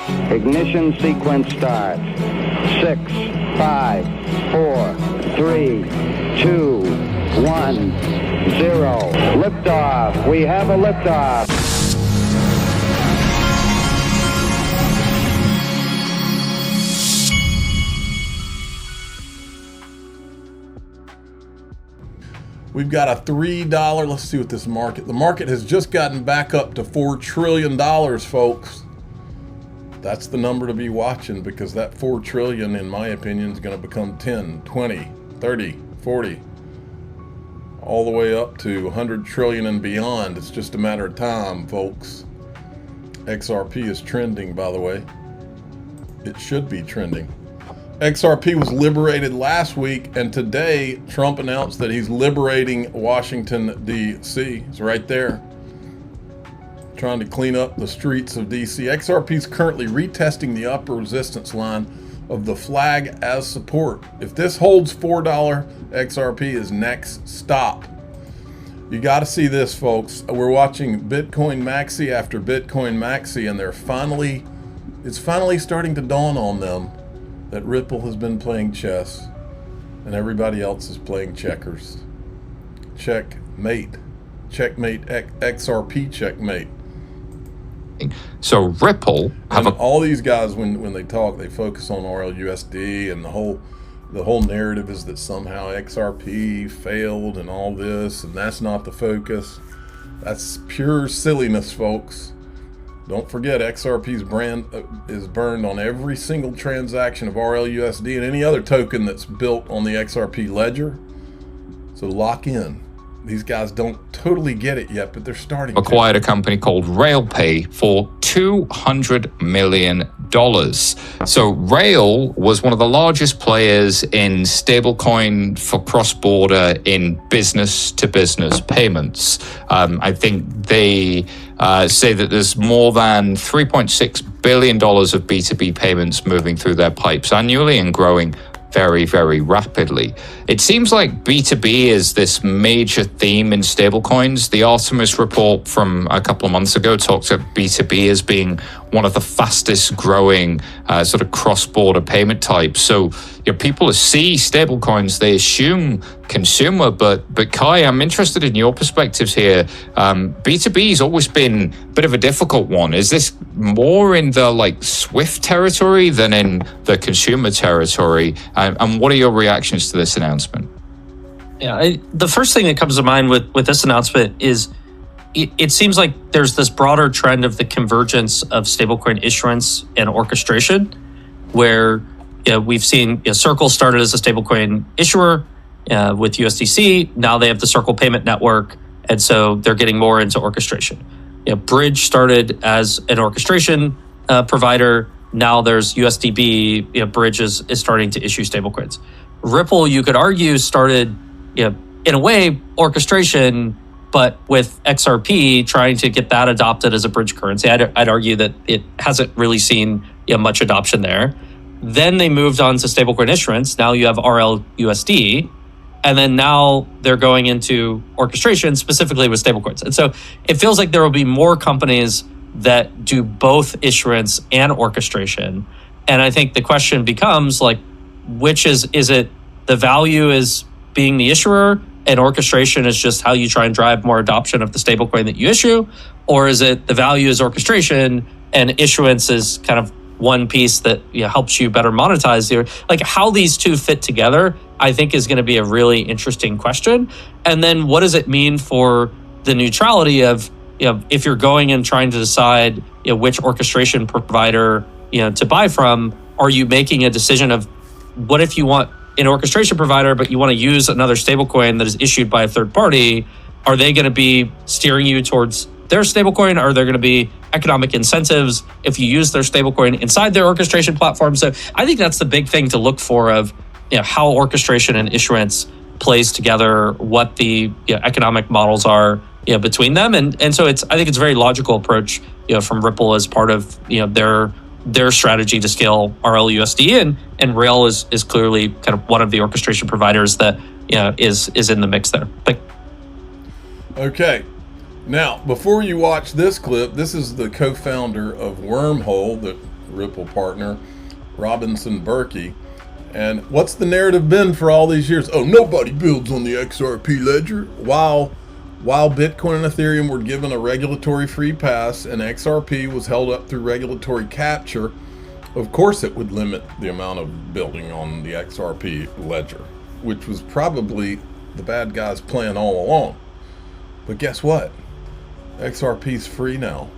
Ignition sequence starts. 6, 5, 4, 3, 2, 1, 0. Liftoff. We have a liftoff. We've got a $3. Let's see what this market. The market has just gotten back up to $4 trillion, folks. That's the number to be watching, because that 4 trillion, in my opinion, is going to become 10, 20, 30, 40, all the way up to 100 trillion and beyond. It's just a matter of time, folks. XRP is trending, by the way. It should be trending. XRP was liberated last week, and today Trump announced that he's liberating Washington, D.C. It's right there, trying to clean up the streets of D.C. XRP is currently retesting the upper resistance line of the flag as support. If this holds $4, XRP is next stop. You got to see this, folks. We're watching Bitcoin Maxi after Bitcoin Maxi, and it's finally starting to dawn on them that Ripple has been playing chess and everybody else is playing checkers. Checkmate. Checkmate. XRP checkmate. So Ripple all these guys, when they talk, they focus on RLUSD, and the whole narrative is that somehow XRP failed and all this, and that's not the focus. That's pure silliness, folks. Don't forget, XRP's brand is burned on every single transaction of RLUSD and any other token that's built on the XRP ledger. So lock in. These guys don't totally get it yet, but they're starting acquired a company called RailPay for $200 million. So Rail was one of the largest players in stablecoin for cross-border in business-to-business payments. I think they say that there's more than $3.6 billion of B2B payments moving through their pipes annually and growing very, very rapidly. It seems like B2B is this major theme in stablecoins. The Artemis report from a couple of months ago talked about B2B as being one of the fastest growing sort of cross-border payment types. So people see stablecoins, they assume consumer, but Kai, I'm interested in your perspectives here. B2B has always been a bit of a difficult one. Is this more in the SWIFT territory than in the consumer territory? And what are your reactions to this announcement? Yeah, the first thing that comes to mind with this announcement is it seems like there's this broader trend of the convergence of stablecoin issuance and orchestration, where we've seen Circle started as a stablecoin issuer with USDC. Now they have the Circle payment network, and so they're getting more into orchestration. Bridge started as an orchestration provider. Now there's USDB. Bridge is starting to issue stablecoins. Ripple, you could argue, started in a way orchestration, but with XRP trying to get that adopted as a bridge currency. I'd argue that it hasn't really seen much adoption there. Then they moved on to stablecoin issuance. Now you have RLUSD, and then now they're going into orchestration specifically with stablecoins. And so it feels like there will be more companies that do both issuance and orchestration. And I think the question becomes which is it the value is being the issuer and orchestration is just how you try and drive more adoption of the stablecoin that you issue? Or is it the value is orchestration and issuance is kind of one piece that helps you better monetize how these two fit together, I think is going to be a really interesting question. And then what does it mean for the neutrality of, if you're going and trying to decide which orchestration provider to buy from, are you making a decision of what if you want an orchestration provider, but you want to use another stablecoin that is issued by a third party? Are they going to be steering you towards their stablecoin? Are there going to be economic incentives if you use their stablecoin inside their orchestration platform? So I think that's the big thing to look for of how orchestration and issuance plays together, what the economic models are between them, and so I think it's a very logical approach from Ripple as part of their strategy to scale RLUSD, and Rail is clearly kind of one of the orchestration providers that is in the mix there. Okay. Now, before you watch this clip, this is the co-founder of Wormhole that Ripple partner, Robinson Berkey. And what's the narrative been for all these years? Oh, nobody builds on the XRP ledger. While Bitcoin and Ethereum were given a regulatory free pass and XRP was held up through regulatory capture, of course it would limit the amount of building on the XRP ledger, which was probably the bad guys' plan all along. But guess what? XRP's free now.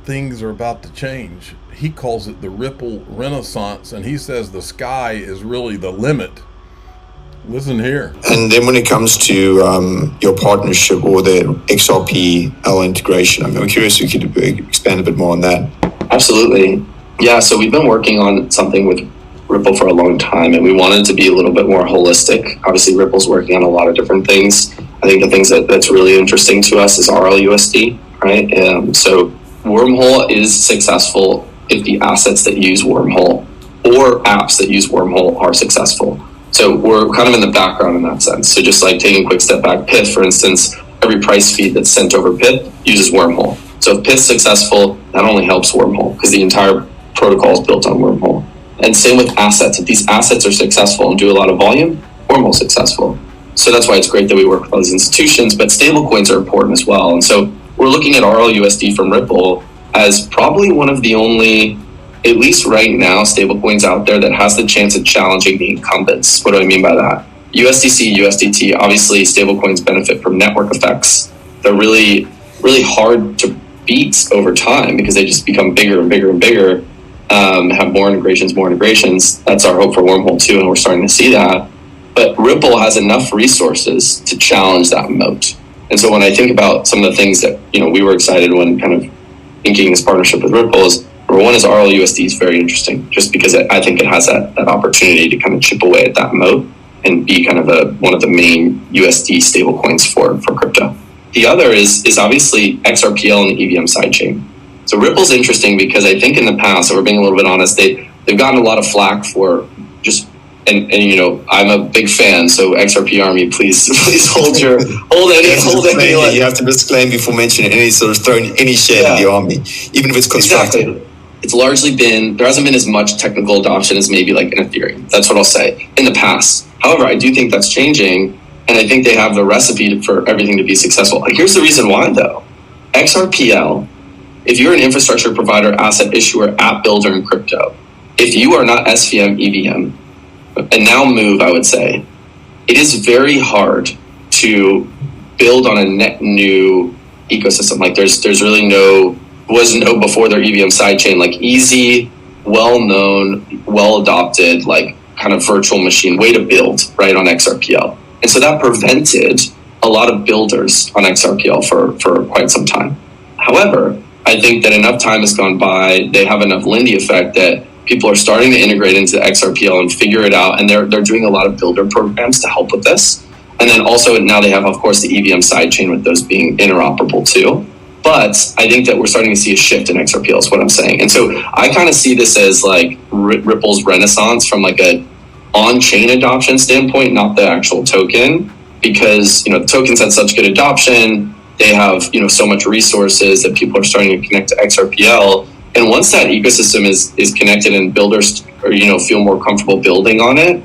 Things are about to change. He calls it the Ripple Renaissance, and he says the sky is really the limit. Listen here. And then when it comes to your partnership or the XRP-L integration, I'm curious if you could expand a bit more on that. Absolutely. Yeah, so we've been working on something with Ripple for a long time, and we wanted it to be a little bit more holistic. Obviously, Ripple's working on a lot of different things. I think the things that's really interesting to us is RLUSD, right? So Wormhole is successful if the assets that use Wormhole or apps that use Wormhole are successful. So we're kind of in the background in that sense. So just like taking a quick step back, Pyth, for instance, every price feed that's sent over Pyth uses Wormhole. So if Pyth's successful, that only helps Wormhole because the entire protocol is built on Wormhole. And same with assets. If these assets are successful and do a lot of volume, Wormhole's successful. So that's why it's great that we work with all these institutions, but stablecoins are important as well. And so we're looking at RLUSD from Ripple as probably one of the only, at least right now, stablecoins out there that has the chance of challenging the incumbents. What do I mean by that? USDC, USDT, obviously stablecoins benefit from network effects. They're really, really hard to beat over time because they just become bigger and bigger and bigger, have more integrations. That's our hope for Wormhole too, and we're starting to see that. But Ripple has enough resources to challenge that moat. And so when I think about some of the things that, we were excited when kind of inking this partnership with Ripple is, number one is RLUSD is very interesting just because I think it has that opportunity to kind of chip away at that moat and be kind of one of the main USD stablecoins for crypto. The other is obviously XRPL and the EVM sidechain. So Ripple's interesting because I think in the past, if we're being a little bit honest, they've gotten a lot of flack for just and I'm a big fan. So XRP Army, please hold any. You have to disclaim before mentioning any sort of throwing any shade at the army, even if it's constructive. Exactly. It's largely there hasn't been as much technical adoption as maybe like an Ethereum. That's what I'll say in the past. However, I do think that's changing, and I think they have the recipe for everything to be successful. Here's the reason why, though. XRPL, if you're an infrastructure provider, asset issuer, app builder in crypto, if you are not SVM, EVM, and now Move, I would say, it is very hard to build on a net new ecosystem. Like there's really was no before their EVM sidechain, like easy, well-known, well-adopted, like kind of virtual machine way to build right on XRPL. And so that prevented a lot of builders on XRPL for quite some time. However, I think that enough time has gone by, they have enough Lindy effect that people are starting to integrate into XRPL and figure it out, and they're doing a lot of builder programs to help with this. And then also now they have, of course, the EVM sidechain with those being interoperable too. But I think that we're starting to see a shift in XRPL is what I'm saying. And so I kind of see this as like Ripple's renaissance from like a on-chain adoption standpoint, not the actual token, because the tokens had such good adoption. They have so much resources that people are starting to connect to XRPL. And once that ecosystem is connected and builders feel more comfortable building on it,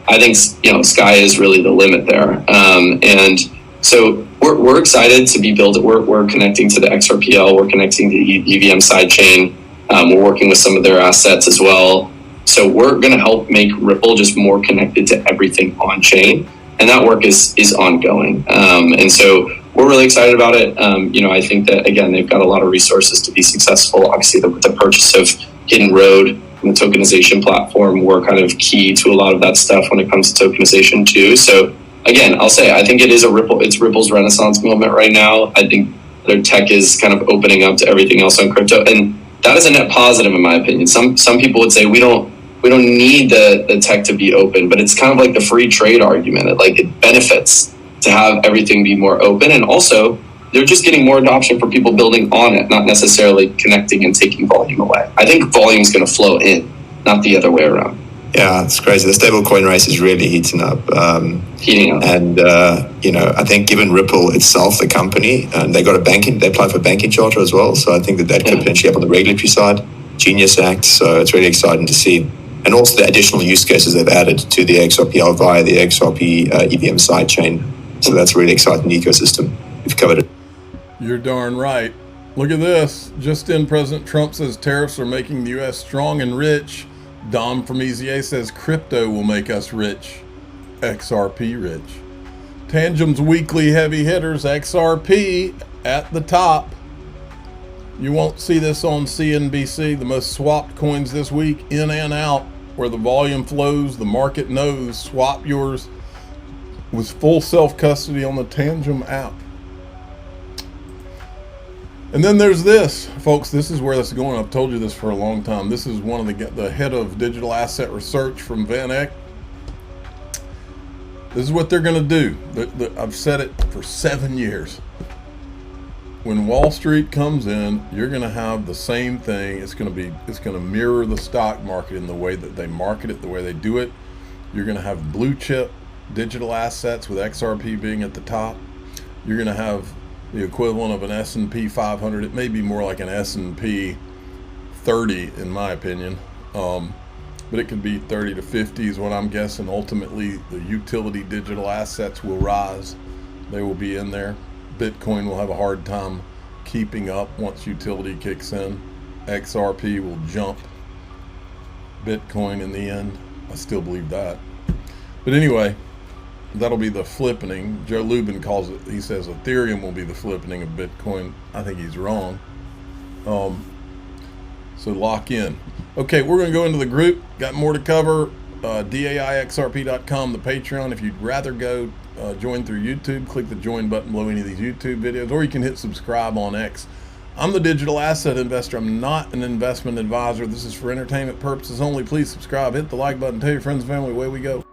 I think sky is really the limit there. And so we're excited to be built. We're connecting to the XRPL. We're connecting to the EVM sidechain. We're working with some of their assets as well. So we're going to help make Ripple just more connected to everything on chain, and that work is ongoing. And so we're really excited about it. I think that, again, they've got a lot of resources to be successful. Obviously, with the purchase of Hidden Road and the tokenization platform, we're kind of key to a lot of that stuff when it comes to tokenization too. So again, I'll say, I think it is it's Ripple's renaissance moment right now. I think their tech is kind of opening up to everything else on crypto. And that is a net positive in my opinion. Some people would say we don't need the tech to be open, but it's kind of like the free trade argument. It benefits to have everything be more open, and also they're just getting more adoption for people building on it, not necessarily connecting and taking volume away. I think volume is going to flow in, not the other way around. Yeah, it's crazy. The stablecoin race is really heating up. And I think given Ripple itself, the company, they got they applied for banking charter as well. So I think that could potentially happen on the regulatory side. Genius Act. So it's really exciting to see. And also the additional use cases they've added to the XRP via the XRP EVM sidechain. So that's a really exciting ecosystem. We've covered it. You're darn right. Look at this. Just in, President Trump says tariffs are making the U.S. strong and rich. Dom from EZA says crypto will make us rich. XRP rich. Tangent's weekly heavy hitters. XRP at the top. You won't see this on CNBC. The most swapped coins this week, in and out, where the volume flows, the market knows. Swap yours with full self-custody on the Tangent app. And then there's this, folks. This is where this is going. I've told you this for a long time. This is one of the head of digital asset research from Van Eck. This is what they're going to do. I've said it for 7 years. When Wall Street comes in, you're going to have the same thing. It's going to mirror the stock market in the way that they market it, the way they do it. You're going to have blue chip digital assets with XRP being at the top. You're going to have the equivalent of an S&P 500. It may be more like an S&P 30 in my opinion, but it could be 30 to 50 is what I'm guessing. Ultimately, the utility digital assets will rise. They will be in there. Bitcoin will have a hard time keeping up once utility kicks in. XRP will jump Bitcoin in the end. I still believe that. But anyway, that'll be the flippening. Joe Lubin calls it, he says Ethereum will be the flippening of Bitcoin. I think he's wrong. So lock in. Okay, we're going to go into the group. Got more to cover. DAIXRP.com, the Patreon. If you'd rather go join through YouTube, click the join button below any of these YouTube videos, or you can hit subscribe on X. I'm the digital asset investor. I'm not an investment advisor. This is for entertainment purposes only. Please subscribe, hit the like button, tell your friends and family, away we go.